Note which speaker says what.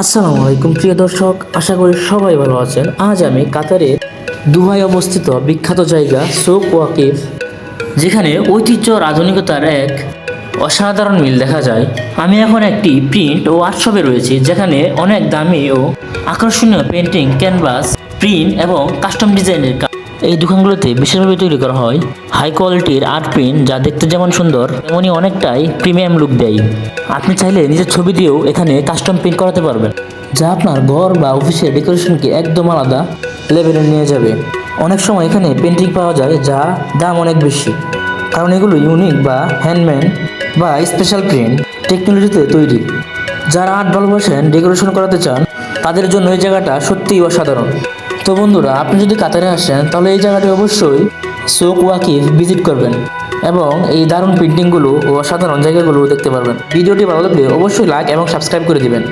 Speaker 1: আসসালামু আলাইকুম প্রিয় দর্শক, আশা করি সবাই ভালো আছেন। আজ আমি কাতারের দুহায় অবস্থিত বিখ্যাত জায়গা সুক ওয়াকিফ, যেখানে ঐতিহ্য আর আধুনিকতার এক অসাধারণ মিল দেখা যায়। আমি এখন একটি প্রিন্ট ও ওয়ার্কশপে রয়েছি, যেখানে অনেক দামি ও আকর্ষণীয় পেন্টিং, ক্যানভাস, প্রিন্ট এবং কাস্টম ডিজাইনের কাজ এই দোকানগুলোতে বিশেষভাবে তৈরি করা হয়। হাই কোয়ালিটির আর্ট প্রিন্ট যা দেখতে যেমন সুন্দর তেমনই অনেকটাই প্রিমিয়াম লুক দেয়। আপনি চাইলে নিজের ছবি দিয়েও এখানে কাস্টম প্রিন্ট করাতে পারবেন, যা আপনার ঘর বা অফিসের ডেকোরেশনকে একদম আলাদা লেভেলে নিয়ে যাবে। অনেক সময় এখানে পেন্টিং পাওয়া যায় যা দাম অনেক বেশি, কারণ এগুলো ইউনিক বা হ্যান্ডমেড বা স্পেশাল প্রিন্ট টেকনোলজিতে তৈরি। যারা আর্ট ভালোবাসেন, ডেকোরেশন করাতে চান, তাদের জন্য এই জায়গাটা সত্যিই অসাধারণ। তো বন্ধুরা, আপনি যদি কাতারে আসেন তাহলে এই জায়গাটি অবশ্যই সুক ওয়াকিফ ভিজিট করবেন এবং এই দারুণ পেন্টিংগুলো ও অসাধারণ জায়গাগুলো দেখতে পারবেন। ভিডিওটি ভালো লাগলে অবশ্যই লাইক এবং সাবস্ক্রাইব করে দিবেন।